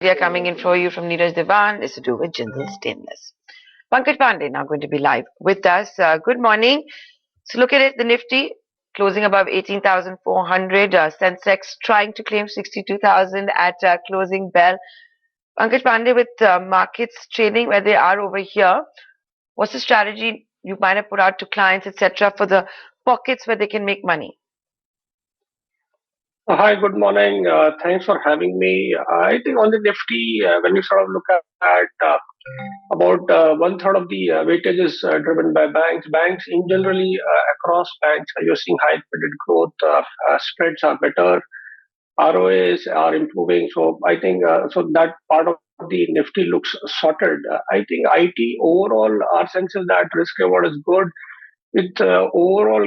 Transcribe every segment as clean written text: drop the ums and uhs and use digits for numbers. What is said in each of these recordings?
We are coming in for you from Neeraj Devan. It's to do with Jindal Stainless. Pankaj Pandey now going to be live with us. Good morning. So look at it, the Nifty closing above 18,400. Sensex trying to claim 62,000 at closing bell. Pankaj Pandey, with markets trading where they are over here, what's the strategy you might have put out to clients, etc., for the pockets where they can make money? Hi, good morning. Thanks for having me. I think on the Nifty, when you sort of look at about one third of the weightage is driven by banks. Banks, in generally, across banks, you're seeing high credit growth. Spreads are better. ROAs are improving. So I think so that part of the Nifty looks sorted. I think IT overall, our sense is that risk reward is good with overall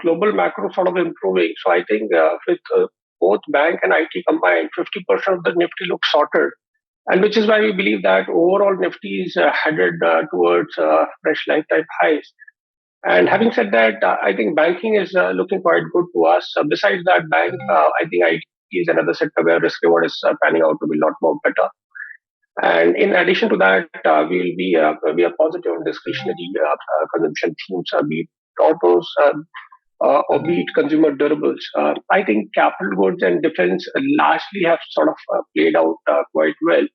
global macro sort of improving. So I think with both bank and IT combined, 50% of the Nifty looks sorted. And which is why we believe that overall Nifty is headed towards fresh lifetime highs. And having said that, I think banking is looking quite good to us. Besides that, bank, I think IT is another sector where risk reward is panning out to be a lot more better. And in addition to that, we are positive on discretionary consumption themes, be it autos or be it consumer durables. I think capital goods and defense largely have sort of played out quite well.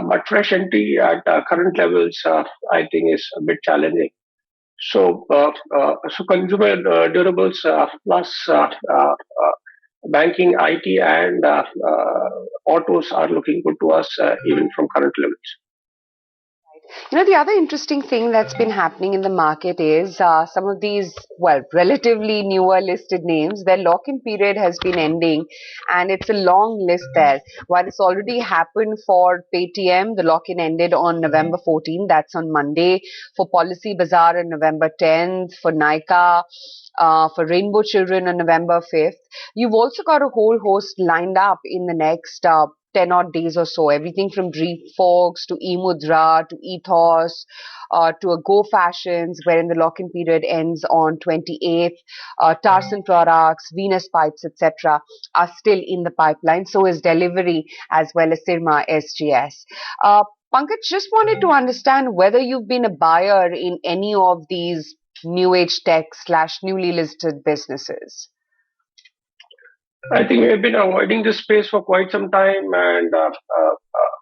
But fresh entry at current levels, I think, is a bit challenging. So consumer durables plus banking, IT, and autos are looking good to us even from current levels. The other interesting thing that's been happening in the market is some of these, relatively newer listed names, their lock-in period has been ending, and it's a long list there. While it's already happened for Paytm, the lock-in ended on November 14th, that's on Monday. For Policy Bazaar on November 10th, for Nykaa, for Rainbow Children on November 5th. You've also got a whole host lined up in the next 10 odd days or so, everything from Dreamforks to eMudra to Ethos to a Go Fashions, wherein the lock-in period ends on 28th. Tarsan Products, Venus Pipes, etc. are still in the pipeline. So is Delivery as well as Sirma SGS. Pankaj, just wanted to understand whether you've been a buyer in any of these new age tech / newly listed businesses. I think we have been avoiding this space for quite some time, and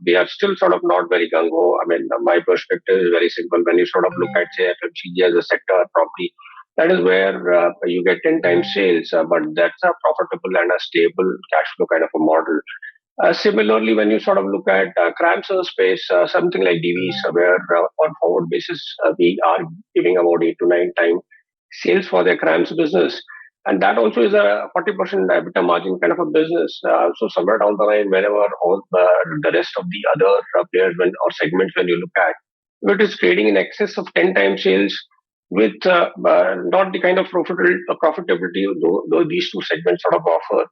we are still sort of not very gung ho. I mean, my perspective is very simple. When you sort of look at, say, FMCG as a sector, probably that is where you get 10 times sales, but that's a profitable and a stable cash flow kind of a model. Similarly, when you sort of look at CRAMS as a space, something like DVs, where on forward basis we are giving about 8 to 9 times sales for their CRAMS business. And that also is a 40% EBITDA margin kind of a business. So somewhere down the line, whenever all the rest of the other players or segments, when you look at, if it is trading in excess of 10 times sales with not the kind of profitability though these two segments sort of offer,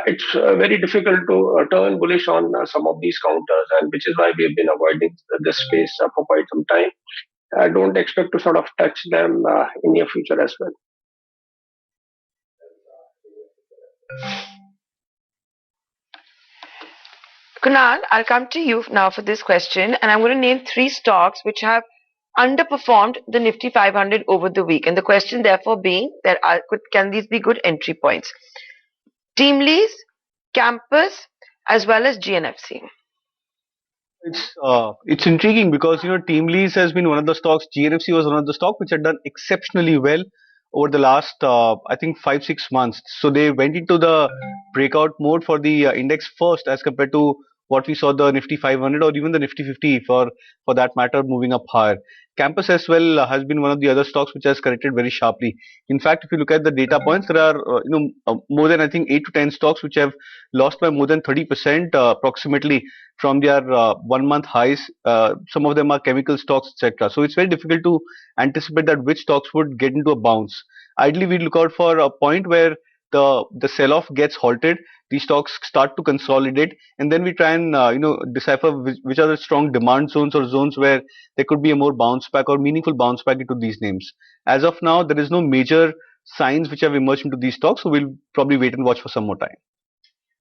it's very difficult to turn bullish on some of these counters, and which is why we have been avoiding this space for quite some time. I don't expect to sort of touch them in near future as well. Kunal, I'll come to you now for this question, and I'm going to name 3 stocks which have underperformed the Nifty 500 over the week. And the question, therefore, being that can these be good entry points? TeamLease, Campus, as well as GNFC. It's intriguing because TeamLease has been one of the stocks. GNFC was one of the stocks which had done exceptionally well over the last I think 5-6 months. So they went into the breakout mode for the index first, as compared to what we saw the Nifty 500 or even the Nifty 50 for that matter moving up higher. Campus as well has been one of the other stocks which has corrected very sharply. In fact, if you look at the data points, there are more than I think 8 to 10 stocks which have lost by more than 30% approximately from their 1 month highs. Some of them are chemical stocks, etc. So it's very difficult to anticipate that which stocks would get into a bounce. Ideally, we look out for a point where the sell-off gets halted, these stocks start to consolidate, and then we try and decipher which are the strong demand zones or zones where there could be a more bounce back or meaningful bounce back into these names. As of now, there is no major signs which have emerged into these stocks, so we'll probably wait and watch for some more time.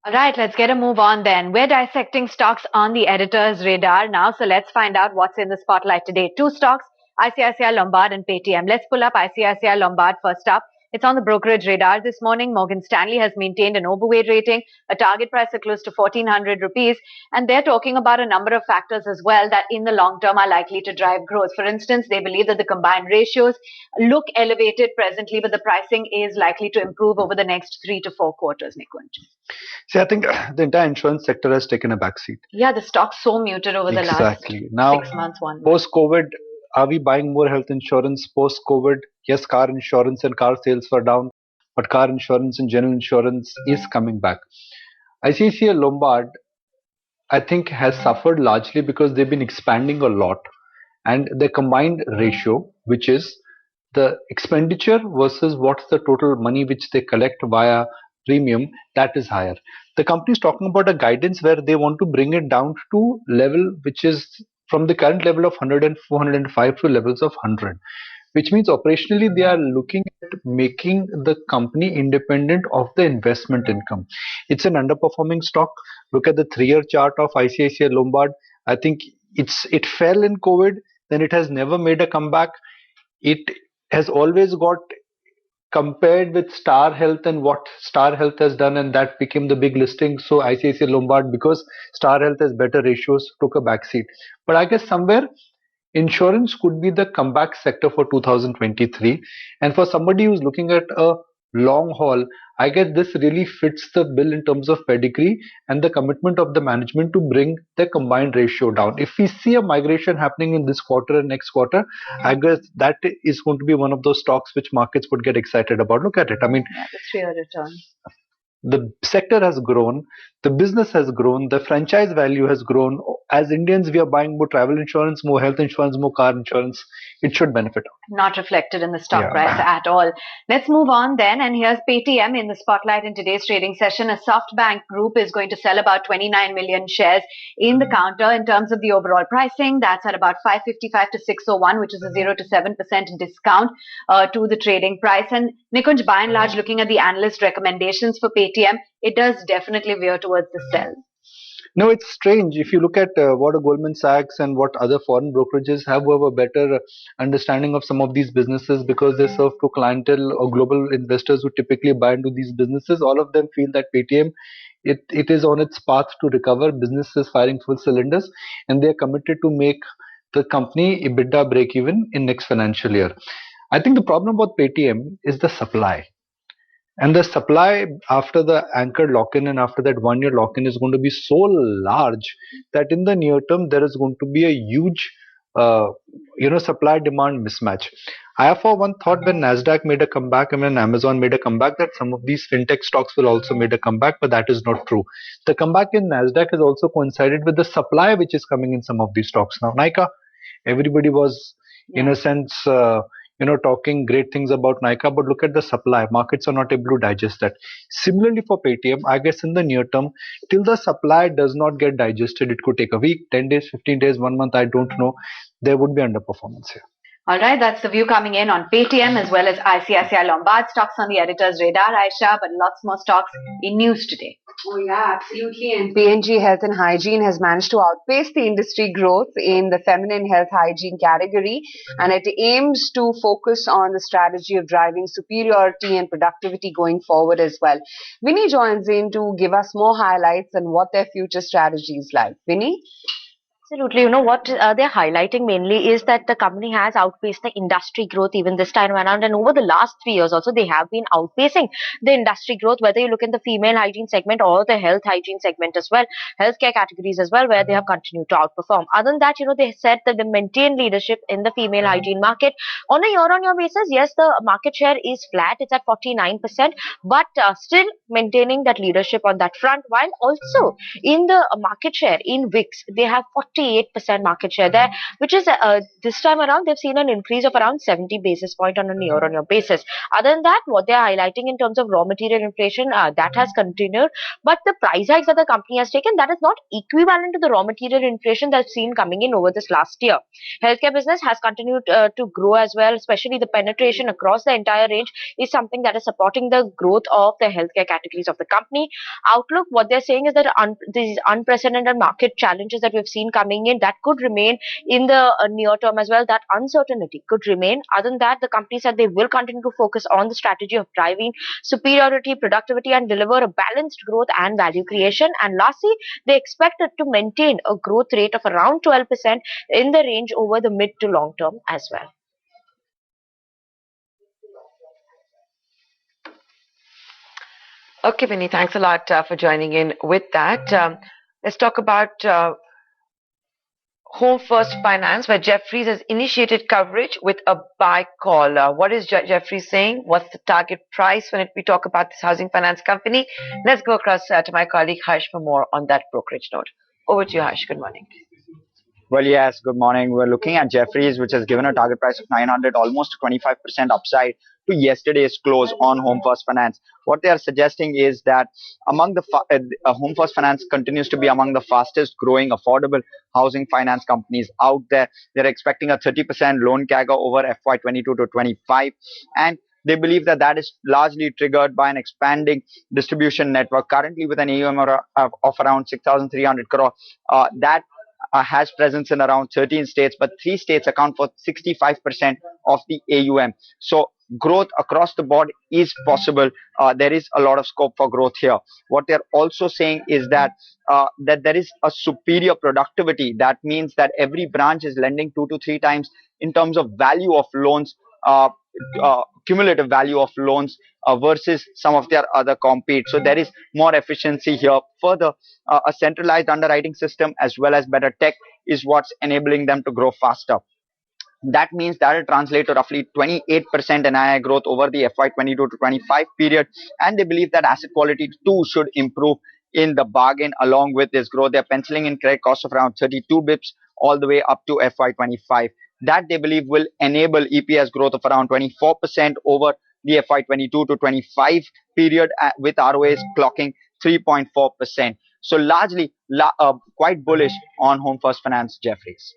All right, let's get a move on then. We're dissecting stocks on the editor's radar now. So let's find out what's in the spotlight today. Two stocks, ICICI Lombard and Paytm. Let's pull up ICICI Lombard first up. It's on the brokerage radar this morning. Morgan Stanley has maintained an overweight rating, a target price of close to 1,400 rupees. And they're talking about a number of factors as well that in the long term are likely to drive growth. For instance, they believe that the combined ratios look elevated presently, but the pricing is likely to improve over the next 3 to 4 quarters, Nikunj. See, I think the entire insurance sector has taken a backseat. Yeah, the stock's so muted over the last now, 6 months, 1 month. Post-COVID, are we buying more health insurance? Post-COVID, yes, car insurance and car sales were down, but car insurance and general insurance is coming back. ICICI Lombard, I think, has suffered largely because they've been expanding a lot, and the combined ratio, which is the expenditure versus what's the total money which they collect via premium, that is higher. The company is talking about a guidance where they want to bring it down to level which is from the current level of 100 and 405 to levels of 100, which means operationally they are looking at making the company independent of the investment income. It's an underperforming stock. Look at the 3-year chart of ICICI Lombard. I think it fell in COVID, then it has never made a comeback. It has always got compared with Star Health and what Star Health has done, and that became the big listing. So ICICI Lombard, because Star Health has better ratios, took a backseat. But I guess somewhere insurance could be the comeback sector for 2023. And for somebody who's looking at a long haul, I guess this really fits the bill in terms of pedigree and the commitment of the management to bring the combined ratio down. If we see a migration happening in this quarter and next quarter, I guess that is going to be one of those stocks which markets would get excited about. Look at it. I mean, the 3-year return. The sector has grown, the business has grown, the franchise value has grown. As Indians, we are buying more travel insurance, more health insurance, more car insurance. It should benefit. Not reflected in the stock price at all. Let's move on then. And here's Paytm in the spotlight in today's trading session. A SoftBank Group is going to sell about 29 million shares in the counter. In terms of the overall pricing, that's at about 555 to 601, which is a 0 to 7% discount to the trading price. And Nikunj, by and large, looking at the analyst recommendations for Paytm, it does definitely veer towards the sell. No, it's strange. If you look at what a Goldman Sachs and what other foreign brokerages have a better understanding of some of these businesses because they serve to clientele or global investors who typically buy into these businesses, all of them feel that Paytm, it is on its path to recover. Business is firing full cylinders and they are committed to make the company EBITDA break even in next financial year. I think the problem about Paytm is the supply. And the supply after the anchor lock-in and after that 1-year lock-in is going to be so large that in the near term there is going to be a huge supply-demand mismatch. I have for one thought when Nasdaq made a comeback and when Amazon made a comeback that some of these fintech stocks will also made a comeback, but that is not true. The comeback in Nasdaq has also coincided with the supply which is coming in some of these stocks. Now, Nykaa, everybody was in a sense talking great things about Nykaa, but look at the supply. Markets are not able to digest that. Similarly for Paytm, I guess in the near term, till the supply does not get digested, it could take a week, 10 days, 15 days, 1 month, I don't know. There would be underperformance here. All right, that's the view coming in on Paytm as well as ICICI Lombard. Stocks on the editor's radar, Aisha, but lots more stocks in news today. Oh yeah, absolutely. And P&G Health and Hygiene has managed to outpace the industry growth in the feminine health hygiene category, and it aims to focus on the strategy of driving superiority and productivity going forward as well. Vinny joins in to give us more highlights on what their future strategy is like. Vinny? Absolutely. You know what they're highlighting mainly is that the company has outpaced the industry growth even this time around. And over the last 3 years also, they have been outpacing the industry growth, whether you look in the female hygiene segment or the health hygiene segment as well, healthcare categories as well, where they have continued to outperform. Other than that, they said that they maintain leadership in the female hygiene market. On a year-on-year basis, yes, the market share is flat. It's at 49%, but still maintaining that leadership on that front, while also in the market share in Wix, they have 48% market share there, which is this time around they've seen an increase of around 70 basis point on a year-on-year basis. Other than that, what they're highlighting in terms of raw material inflation, that has continued, but the price hikes that the company has taken, that is not equivalent to the raw material inflation that's seen coming in over this last year. Healthcare business has continued to grow as well, especially the penetration across the entire range is something that is supporting the growth of the healthcare categories of the company. Outlook, what they're saying is that these unprecedented market challenges that we've seen coming in, that could remain in the near term as well. That uncertainty could remain. Other than that, the company said they will continue to focus on the strategy of driving superiority, productivity, and deliver a balanced growth and value creation. And lastly, they expect it to maintain a growth rate of around 12% in the range over the mid to long term as well. Okay, Vinny, thanks a lot for joining in with that. Let's talk about Home First Finance, where Jefferies has initiated coverage with a buy call. What is Jefferies saying? What's the target price when we talk about this housing finance company? Let's go across to my colleague Harsh for more on that brokerage note. Over to you, Harsh. Good morning. Well, yes, good morning. We're looking at Jefferies, which has given a target price of 900, almost 25% upside to yesterday's close on Home First Finance. What they are suggesting is that among the Home First Finance continues to be among the fastest growing affordable housing finance companies out there. They're expecting a 30% loan CAGR over FY22 to 25, and they believe that that is largely triggered by an expanding distribution network. Currently, with an AUM of around 6,300 crore, that has presence in around 13 states, but 3 states account for 65% of the AUM. So growth across the board is possible. There is a lot of scope for growth here. What they're also saying is that that there is a superior productivity. That means that every branch is lending 2 to 3 times in terms of value of loans, cumulative value of loans versus some of their other compete. So there is more efficiency here. Further, a centralized underwriting system as well as better tech is what's enabling them to grow faster. That means that will translate to roughly 28% NII growth over the FY22 to 25 period, and they believe that asset quality too should improve in the bargain along with this growth. They're penciling in credit cost of around 32 bips all the way up to FY25. That they believe will enable EPS growth of around 24% over the FY22 to 25 period, with ROAs clocking 3.4%. So largely quite bullish on Home First Finance, Jefferies.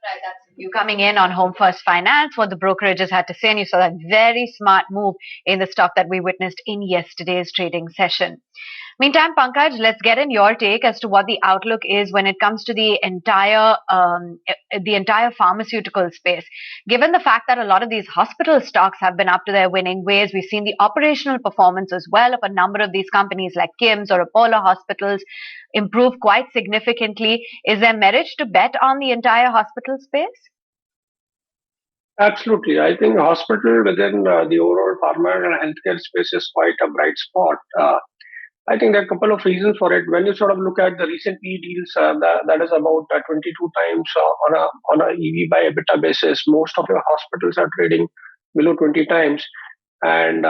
Right, that's you coming in on Home First Finance, what the brokerages had to say, and you saw that very smart move in the stock that we witnessed in yesterday's trading session. Meantime, Pankaj, let's get in your take as to what the outlook is when it comes to the entire pharmaceutical space. Given the fact that a lot of these hospital stocks have been up to their winning ways, we've seen the operational performance as well of a number of these companies like KIMS or Apollo Hospitals improve quite significantly. Is there merit to bet on the entire hospital space? Absolutely. I think hospital within the overall pharma and healthcare space is quite a bright spot. I think there are a couple of reasons for it. When you sort of look at the recent PE deals, that is about 22 times on a EV by EBITDA basis. Most of your hospitals are trading below 20 times. And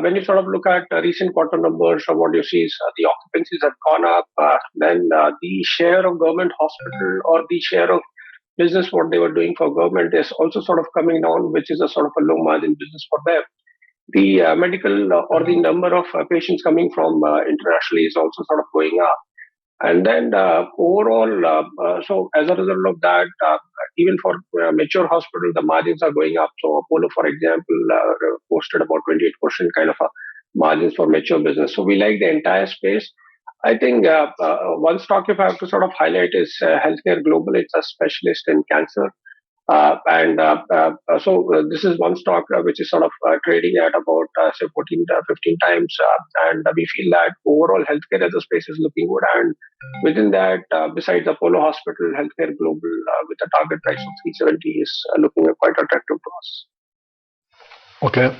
when you sort of look at recent quarter numbers, what you see is the occupancies have gone up. Then the share of government hospital or the share of business what they were doing for government is also sort of coming down, which is a sort of a low margin business for them. The medical or the number of patients coming from internationally is also sort of going up. And then overall, so as a result of that, even for mature hospital, the margins are going up. So Apollo, for example, posted about 28% kind of a margins for mature business. So we like the entire space. I think one stock if I have to sort of highlight is Healthcare Global. It's a specialist in cancer. So this is one stock which is sort of trading at about say 14 to 15 times, and we feel that overall healthcare as a space is looking good. And within that, besides Apollo Hospital, Healthcare Global with a target price of 370 is looking quite attractive to us. Okay.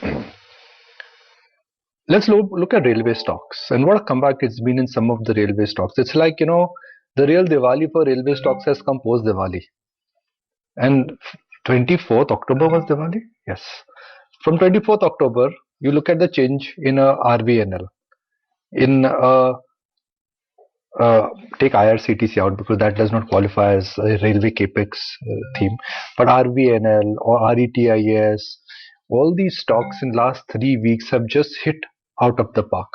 Let's look at railway stocks and what a comeback it's been in some of the railway stocks. It's like, the real Diwali for railway stocks has come post Diwali. And 24th October was Diwali? Yes. From 24th October, you look at the change in a RVNL, in take IRCTC out because that does not qualify as a railway capex theme, but RVNL or RETIS, all these stocks in last 3 weeks have just hit out of the park.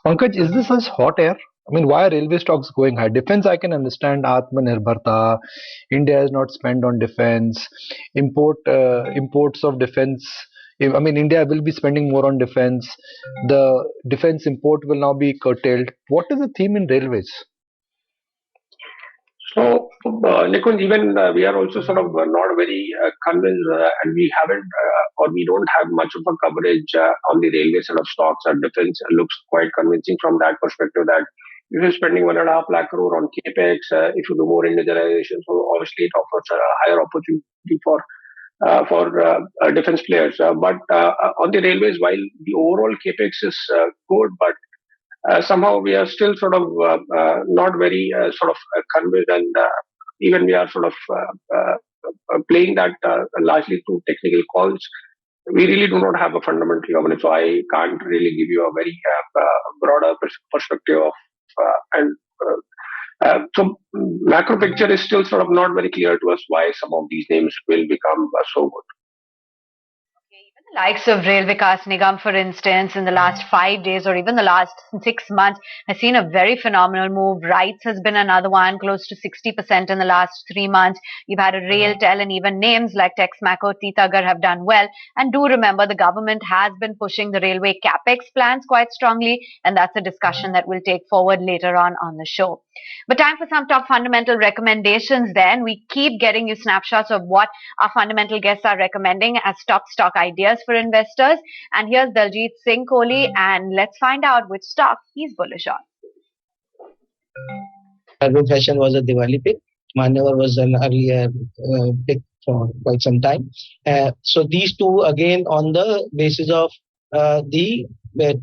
Pankaj, is this as hot air? I mean, why are railway stocks going high? Defense, I can understand. Atmanirbharta, India has not spent on defense. Imports of defense. I mean, India will be spending more on defense. The defense import will now be curtailed. What is the theme in railways? So, Nikunj, even we are also sort of not very convinced, and we haven't, or we don't have much of a coverage on the railway set of stocks. And defense looks quite convincing from that perspective that if you're spending 1.5 lakh crore on capex, if you do more indigenization, so obviously it offers a higher opportunity for defense players. But on the railways, while the overall capex is good, but somehow we are still sort of not very sort of convinced, and even we are sort of playing that largely through technical calls. We really do not have a fundamental governance, so I can't really give you a very broader perspective of and. So macro picture is still sort of not very clear to us why some of these names will become so good. The likes of Rail Vikas Nigam, for instance, in the last 5 days or even the last 6 months, has seen a very phenomenal move. RITES has been another one, close to 60% in the last 3 months. You've had a RailTel, and even names like Texmaco, Titagar have done well. And do remember, the government has been pushing the railway capex plans quite strongly, and that's a discussion that we'll take forward later on the show. But time for some top fundamental recommendations then. We keep getting you snapshots of what our fundamental guests are recommending as top stock ideas for investors. And here's Daljit Singh Kohli, and let's find out which stock he's bullish on. Urban Fashion was a Diwali pick. Manyavar was an earlier pick for quite some time. So these two again on the basis of the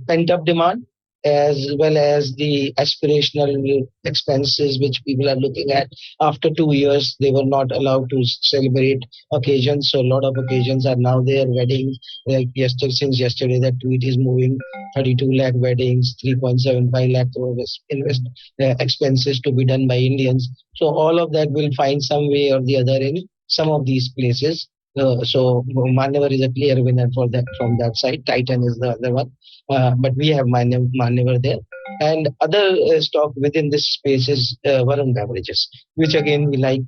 pent-up demand as well as the aspirational expenses which people are looking at. After 2 years, they were not allowed to celebrate occasions, so a lot of occasions are now there. Weddings, like since yesterday, that tweet is moving. 32 lakh weddings, 3.75 lakh crore expenses to be done by Indians. So all of that will find some way or the other in some of these places. So Manyavar is a clear winner for that from that side. Titan is the other one, but we have Manyavar there. And other stock within this space is Varun Beverages, which again we like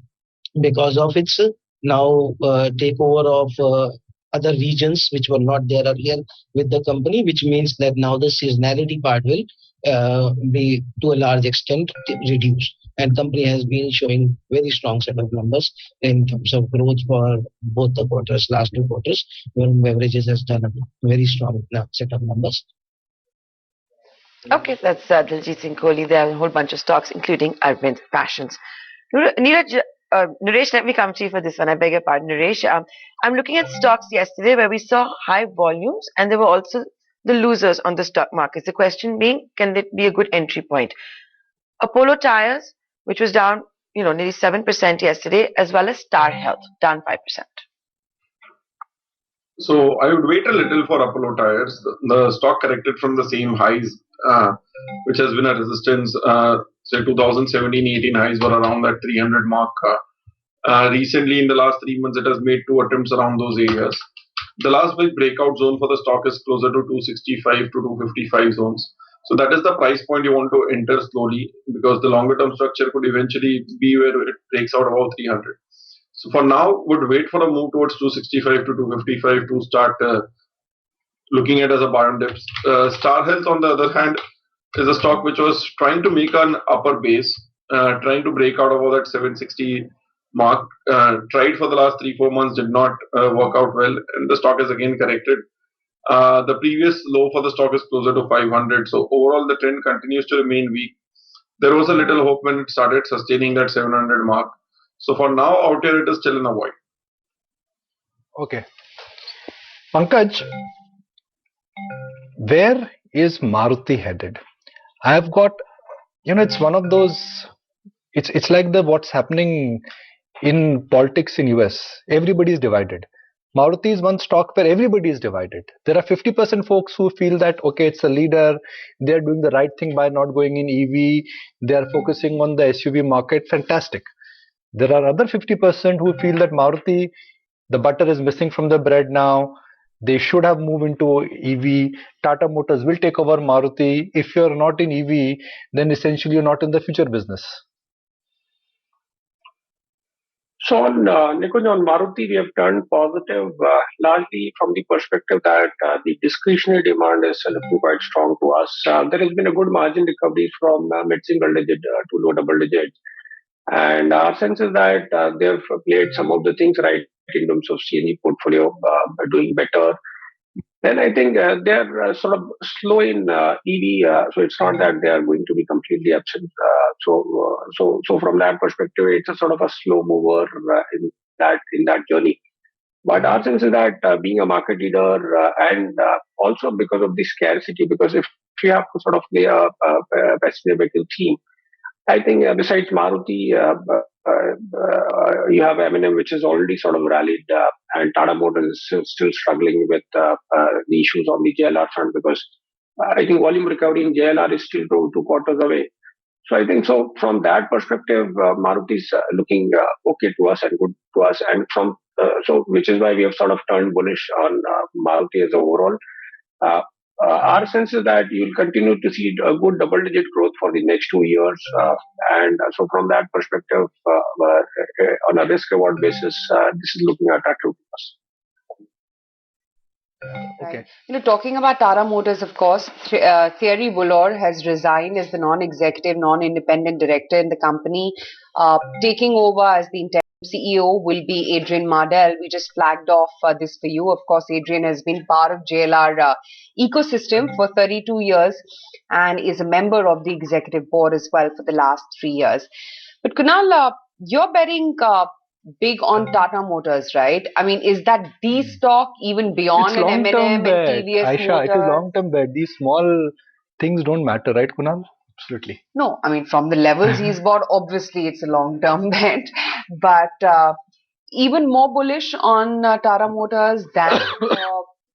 because of its now takeover of other regions which were not there earlier with the company, which means that now the seasonality part will be to a large extent reduced. And company has been showing very strong set of numbers in terms of growth for both the quarters, last 2 quarters. Varun Beverages has done a very strong set of numbers. Okay, that's Daljit Singh Kohli. There are a whole bunch of stocks, including Arvind Fashions. Naresh, let me come to you for this one. I beg your pardon, Naresh. I'm looking at stocks yesterday where we saw high volumes, and there were also the losers on the stock markets. The question being, can it be a good entry point? Apollo Tyres, which was down, nearly 7% yesterday, as well as Star Health, down 5%. So I would wait a little for Apollo Tyres. The stock corrected from the same highs, which has been a resistance. Say 2017-18 highs were around that 300 mark. Recently, in the last 3 months, it has made 2 attempts around those areas. The last big breakout zone for the stock is closer to 265 to 255 zones. So that is the price point you want to enter slowly, because the longer term structure could eventually be where it breaks out about 300. So for now, would wait for a move towards 265 to 255 to start looking at as a buy on dips. Star Health, on the other hand, is a stock which was trying to make an upper base, trying to break out of that 760 mark. Tried for the last 3-4 months, did not work out well, and the stock is again corrected. The previous low for the stock is closer to 500. So overall, the trend continues to remain weak. There was a little hope when it started sustaining that 700 mark. So for now, out here, it is still in a void. Okay. Pankaj, where is Maruti headed? I have got, it's one of those, it's like what's happening in politics in US. Everybody is divided. Maruti is one stock where everybody is divided. There are 50% folks who feel that, okay, it's a leader, they're doing the right thing by not going in EV, they are focusing on the SUV market, fantastic. There are other 50% who feel that Maruti, the butter is missing from the bread now. They should have moved into EV. Tata Motors will take over Maruti. If you're not in EV, then essentially you're not in the future business. So on Nikunj, on Maruti, we have turned positive largely from the perspective that the discretionary demand is looking quite strong to us. There has been a good margin recovery from mid-single digit to low double digit. And our sense is that they've played some of the things right in terms of CNE portfolio doing better. Then I think they're sort of slow in EV, so it's not that they are going to be completely absent. So from that perspective, it's a sort of a slow mover in that journey. But our sense is that being a market leader and also because of the scarcity, because if you have to sort of play a passenger vehicle theme, I think besides Maruti, you have M&M, which has already sort of rallied, and Tata Motors is still struggling with the issues on the JLR front because I think volume recovery in JLR is still 2 quarters away. So I think so from that perspective, Maruti is looking okay to us and good to us, and from so which is why we have sort of turned bullish on Maruti as overall. Uh, our sense is that you'll continue to see a good double-digit growth for the next 2 years, and so from that perspective, on a risk-reward basis, this is looking attractive to us. Okay. Talking about Tata Motors, of course, Thierry Bolloré has resigned as the non-executive, non-independent director in the company. Taking over as the interim CEO will be Adrian Mardell. We just flagged off this for you. Of course, Adrian has been part of JLR ecosystem for 32 years and is a member of the executive board as well for the last 3 years. But Kunal, you're betting big on Tata Motors, right? I mean, is that the stock even beyond an M&M and TVS Aisha, Motor? it is long-term bet. These small things don't matter, right, Kunal? Absolutely. No, I mean, from the levels he's bought, obviously it's a long-term bet. But even more bullish on Tata Motors than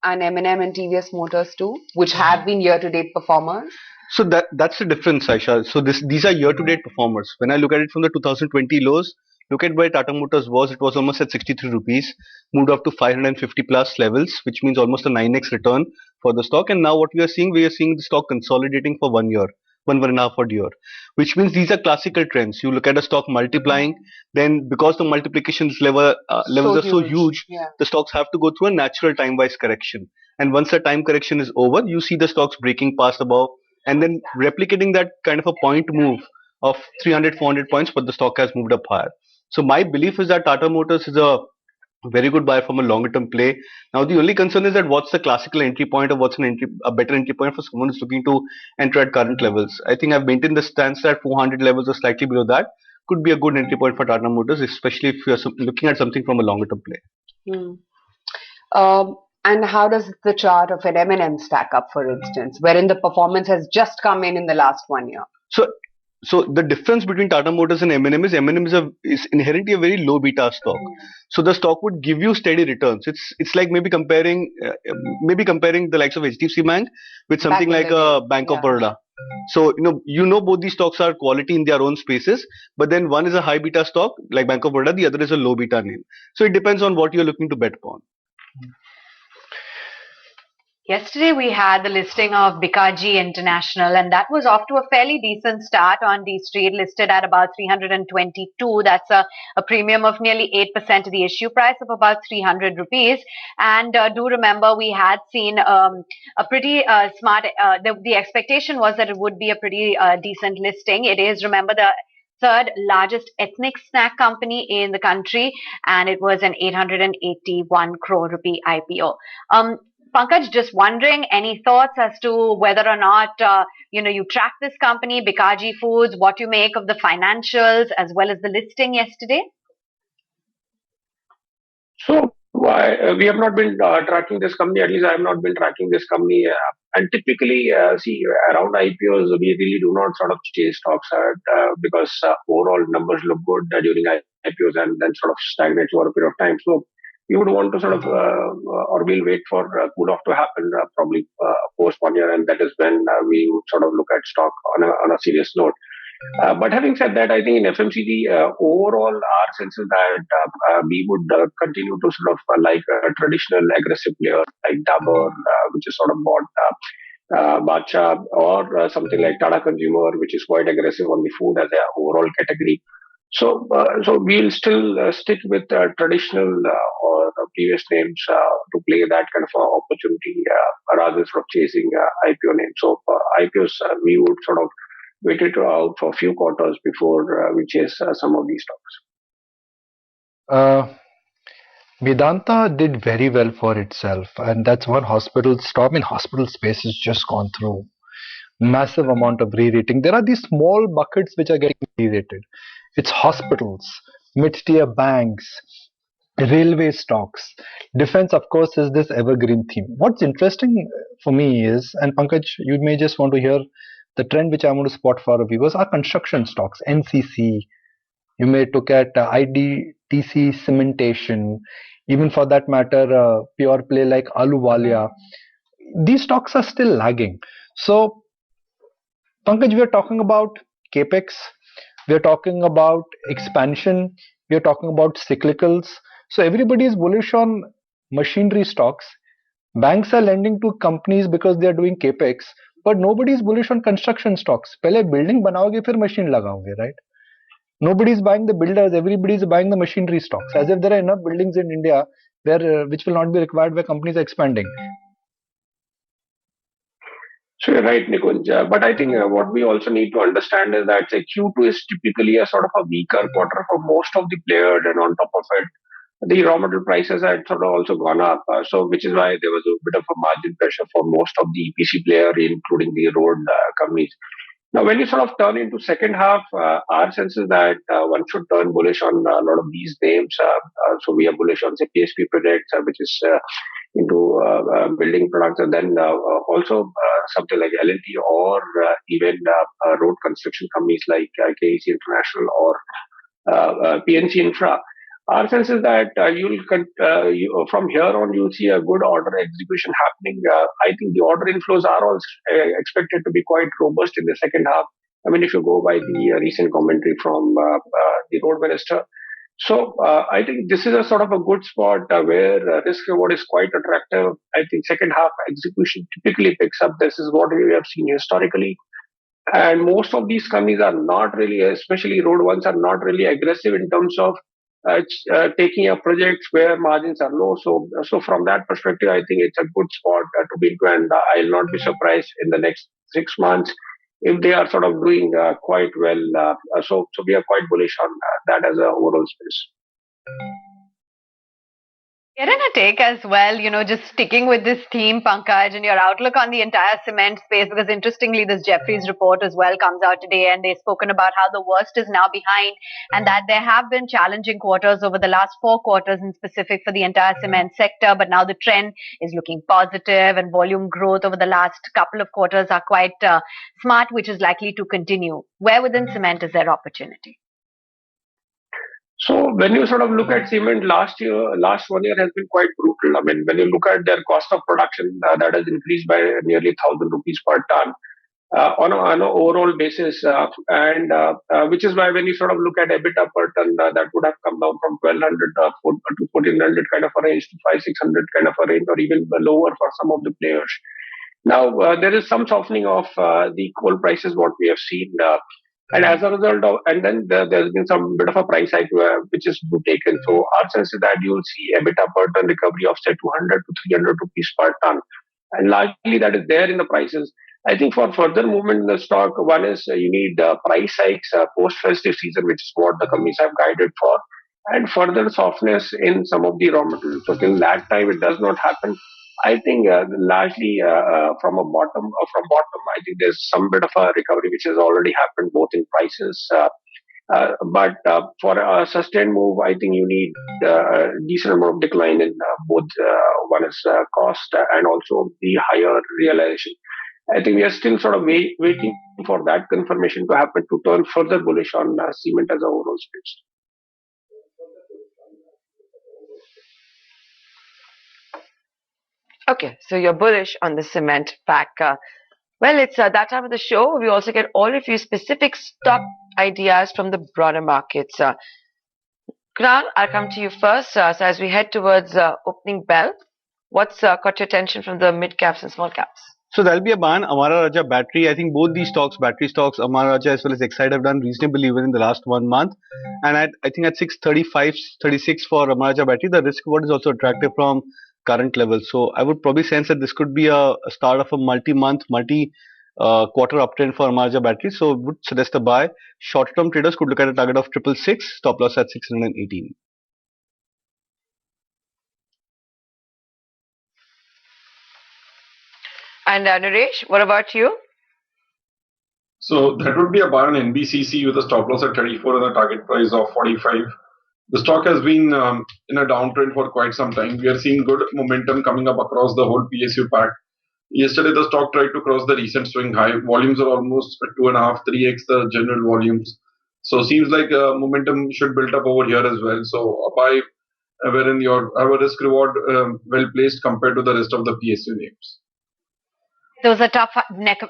an M&M and TVS Motors too, which have been year-to-date performers. So that's the difference, Aisha. So these are year-to-date performers. When I look at it from the 2020 lows, look at where Tata Motors was. It was almost at 63 rupees, moved up to 550 plus levels, which means almost a 9x return for the stock. And now what we are seeing the stock consolidating for 1 year, one and a half odd year, which means these are classical trends. You look at a stock multiplying, then because the multiplications levels are so huge, the stocks have to go through a natural time-wise correction. And once the time correction is over, you see the stocks breaking past above and then replicating that kind of a point move of 300, 400 points, but the stock has moved up higher. So my belief is that Tata Motors is a very good buy from a longer term play. Now the only concern is that what's the classical entry point or what's a better entry point for someone who's looking to enter at current levels. I think I've maintained the stance that 400 levels or slightly below that could be a good entry point for Tata Motors, especially if you're looking at something from a longer term play. And how does the chart of an M&M stack up, for instance, wherein the performance has just come in the last 1 year? So the difference between Tata Motors and M&M is is inherently a very low beta stock. So the stock would give you steady returns. It's like maybe comparing the likes of HDFC Bank with something like a Bank of Baroda. So both these stocks are quality in their own spaces, but then one is a high beta stock like Bank of Baroda, the other is a low beta name. So it depends on what you're looking to bet upon. Yesterday, we had the listing of Bikaji International, and that was off to a fairly decent start on D Street, listed at about 322. That's a premium of nearly 8% to the issue price of about 300 rupees. And do remember, we had seen a pretty smart, the expectation was that it would be a pretty decent listing. It is, remember, the third largest ethnic snack company in the country, and it was an 881 crore rupee IPO. Pankaj, just wondering, any thoughts as to whether or not you track this company, Bikaji Foods, what you make of the financials as well as the listing yesterday? So we have not been tracking this company. At least I have not been tracking this company. And typically, around IPOs, we really do not sort of chase stocks because overall numbers look good during IPOs and then sort of stagnate over a period of time. So we would want to sort of, or we'll wait for cool off to happen probably post 1 year, and that is when we would sort of look at stock on a serious note. But having said that, I think in FMCG, overall, our sense is that we would continue to sort of like a traditional aggressive player like Dabur, which is sort of bought Badshah, or something like Tata Consumer, which is quite aggressive on the food as an overall category. So we'll still stick with traditional or previous names to play that kind of opportunity rather than sort of chasing IPO names. So IPOs, we would sort of wait it out for a few quarters before we chase some of these stocks. Vedanta did very well for itself, and that's one hospital stock. I mean, hospital space has just gone through massive amount of re-rating. There are these small buckets which are getting re-rated. It's hospitals, mid-tier banks, railway stocks. Defense, of course, is this evergreen theme. What's interesting for me is, and Pankaj, you may just want to hear the trend which I want to spot for our viewers, are construction stocks, NCC. You may look at IDTC cementation, even for that matter, pure play like Aluwalia. These stocks are still lagging. So, Pankaj, we are talking about capex, we are talking about expansion, we are talking about cyclicals. So everybody is bullish on machinery stocks. Banks are lending to companies because they are doing capex, but nobody is bullish on construction stocks. पहले building बनाओगे फिर machine लगाओगे, right? Nobody is buying the builders, everybody is buying the machinery stocks, as if there are enough buildings in India where which will not be required where companies are expanding. So you're right, Nikunj. But I think what we also need to understand is that Q2 is typically a sort of a weaker quarter for most of the players, and on top of it, the raw material prices had sort of also gone up. So which is why there was a bit of a margin pressure for most of the EPC players, including the road companies. Now, when you sort of turn into second half, our sense is that one should turn bullish on a lot of these names. So we are bullish on say PSP projects, which is into building products, and then also something like L&T or even road construction companies like KEC International or PNC Infra. Our sense is that from here on you'll see a good order execution happening. I think the order inflows are also expected to be quite robust in the second half. I mean, if you go by the recent commentary from the road minister. So I think this is a sort of a good spot where risk reward is quite attractive. I think second half execution typically picks up. This is what we have seen historically. And most of these companies are not really, especially road ones, are not really aggressive in terms of taking up projects where margins are low. So from that perspective, I think it's a good spot to be into, and I'll not be surprised in the next 6 months if they are sort of doing quite well. So we are quite bullish on that as an overall space. Get in a take as well, just sticking with this theme, Pankaj, and your outlook on the entire cement space, because interestingly, this Jefferies report as well comes out today, and they've spoken about how the worst is now behind, and that there have been challenging quarters over the last 4 quarters in specific for the entire cement sector, but now the trend is looking positive, and volume growth over the last couple of quarters are quite smart, which is likely to continue. Where within cement is there opportunity? So when you sort of look at cement last 1 year has been quite brutal. I mean, when you look at their cost of production, that has increased by nearly 1,000 rupees per ton on an overall basis, and which is why when you sort of look at EBITDA per ton, that would have come down from 1,200 to 1,400 kind of a range to 500-600 kind of a range, or even lower for some of the players. Now there is some softening of the coal prices, what we have seen. And as a result of, and then there's been some bit of a price hike which is taken. So our sense is that you will see EBITDA per ton recovery of say 200 to 300 rupees per ton, and largely that is there in the prices. I think for further movement in the stock, one is you need price hikes post festive season, which is what the companies have guided for, and further softness in some of the raw materials. So till that time it does not happen, I think largely from bottom, I think there's some bit of a recovery which has already happened both in prices. But for a sustained move, I think you need a decent amount of decline in both one is cost and also the higher realization. I think we are still sort of waiting for that confirmation to happen to turn further bullish on cement as a overall space. Okay, so you're bullish on the cement pack. Well, it's that time of the show. We also get all of your specific stock ideas from the broader markets. Kunal, I'll come to you first. So as we head towards opening bell, what's caught your attention from the mid caps and small caps? So there'll be a ban. Amara Raja battery. I think both these stocks, battery stocks, Amara Raja as well as Exide have done reasonably well in the last 1 month. And I think at 635, 36 for Amara Raja battery, the risk reward is also attractive from current levels. So I would probably sense that this could be a start of a multi-month, quarter uptrend for Amara Raja battery. So would suggest a buy. Short-term traders could look at a target of 666, stop loss at 618. And Naresh, what about you? So that would be a buy on NBCC with a stop loss at 34 and a target price of 45. The stock has been in a downtrend for quite some time. We are seeing good momentum coming up across the whole PSU pack. Yesterday, the stock tried to cross the recent swing high. Volumes are almost 2.5, 3x the general volumes. So seems like momentum should build up over here as well. So a buy wherein your have a risk reward well placed compared to the rest of the PSU names. Those are top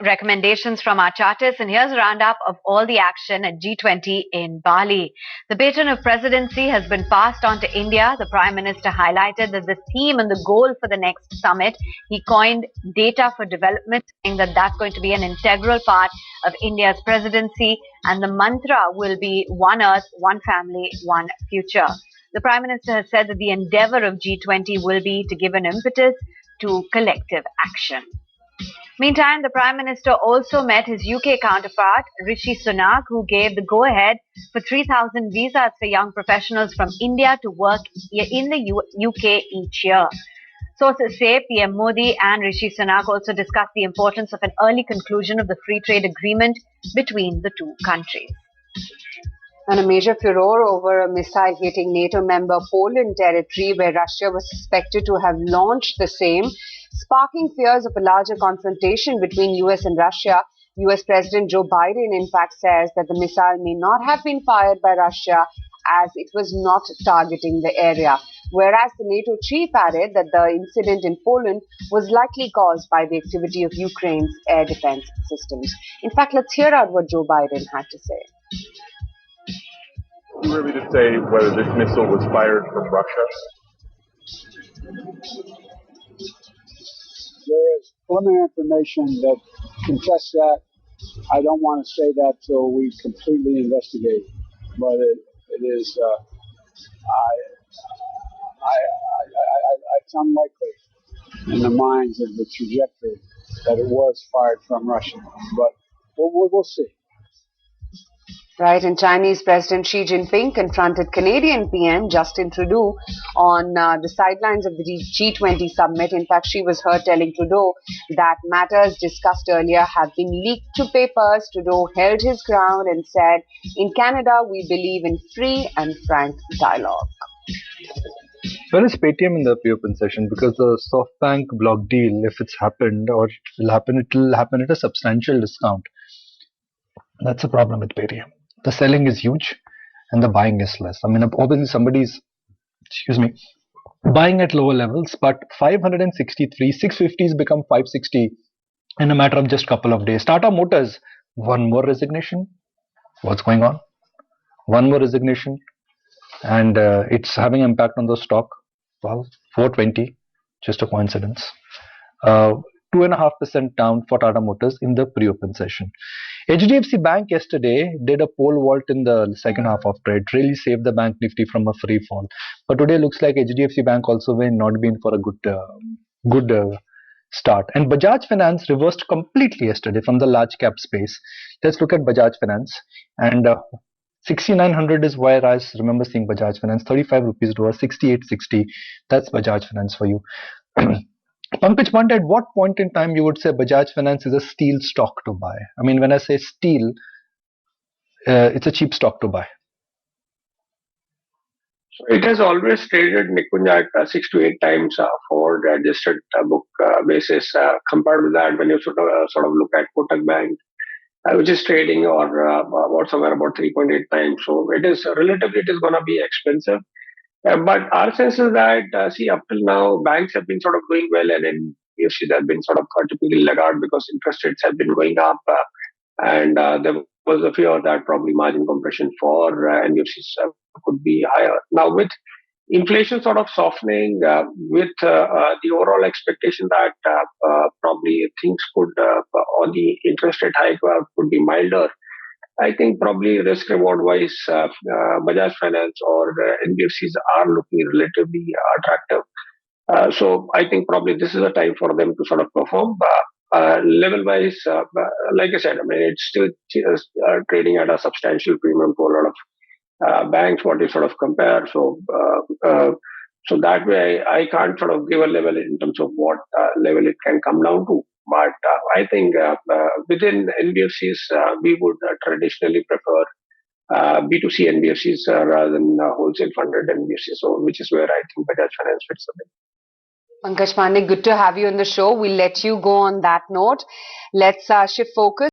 recommendations from our chartists. And here's a roundup of all the action at G20 in Bali. The baton of presidency has been passed on to India. The Prime Minister highlighted that the theme and the goal for the next summit, he coined data for development, saying that that's going to be an integral part of India's presidency. And the mantra will be one earth, one family, one future. The Prime Minister has said that the endeavor of G20 will be to give an impetus to collective action. Meantime, the Prime Minister also met his UK counterpart, Rishi Sunak, who gave the go-ahead for 3,000 visas for young professionals from India to work in the UK each year. Sources say PM Modi and Rishi Sunak also discussed the importance of an early conclusion of the free trade agreement between the two countries. And a major furore over a missile hitting NATO member Poland territory where Russia was suspected to have launched the same, sparking fears of a larger confrontation between US and Russia. US President Joe Biden in fact says that the missile may not have been fired by Russia as it was not targeting the area. Whereas the NATO chief added that the incident in Poland was likely caused by the activity of Ukraine's air defense systems. In fact, let's hear out what Joe Biden had to say. Too early to say whether this missile was fired from Russia. There is preliminary information that contests that. I don't want to say that till we completely investigate, but it is. It's unlikely in the minds of the trajectory that it was fired from Russia, but we'll see. Right, and Chinese President Xi Jinping confronted Canadian PM Justin Trudeau on the sidelines of the G20 summit. In fact, she was heard telling Trudeau that matters discussed earlier have been leaked to papers. Trudeau held his ground and said, "In Canada, we believe in free and frank dialogue." Where is Paytm in the pre-open session? Because the SoftBank block deal, if it's happened or it will happen at a substantial discount. That's a problem with Paytm. The selling is huge and the buying is less. I mean, obviously somebody's, buying at lower levels, but 563, 650s become 560 in a matter of just a couple of days. Tata Motors, one more resignation. What's going on? One more resignation. And it's having impact on the stock. Well, 420, just a coincidence. 2.5% down for Tata Motors in the pre-open session. HDFC Bank yesterday did a pole vault in the second half of trade, really saved the bank Nifty from a free fall. But today looks like HDFC Bank also may not be in for a good start. And Bajaj Finance reversed completely yesterday from the large cap space. Let's look at Bajaj Finance. And 6,900 is where I remember seeing Bajaj Finance. 35 rupees to 68.60. That's Bajaj Finance for you. Pankaj Pandey, at what point in time you would say Bajaj Finance is a steal stock to buy? I mean, when I say steal, it's a cheap stock to buy. So it has always traded Nikunj at 6 to 8 times for the adjusted book basis. Compared with that, when you sort of look at Kotak Bank, which is trading or somewhere about 3.8 times. So it is relatively, it is going to be expensive. But our sense is that, see, up till now, banks have been sort of doing well, and NBFCs have been sort of typically laggard because interest rates have been going up, and there was a fear that probably margin compression for NBFCs could be higher. Now, with inflation sort of softening, with the overall expectation that probably things could, or the interest rate hike could be milder, I think probably risk reward wise, Bajaj Finance or NBFCs are looking relatively attractive. So I think probably this is a time for them to sort of perform. Level wise, like I said, I mean, it's still trading at a substantial premium to a lot of banks, what you sort of compare. So that way, I can't sort of give a level in terms of what level it can come down to. But I think within NBFCs, we would traditionally prefer B2C NBFCs rather than wholesale funded NBFCs, so which is where I think Bajaj Finance fits in. Pankaj Pandey, good to have you on the show. We'll let you go on that note. Let's shift focus.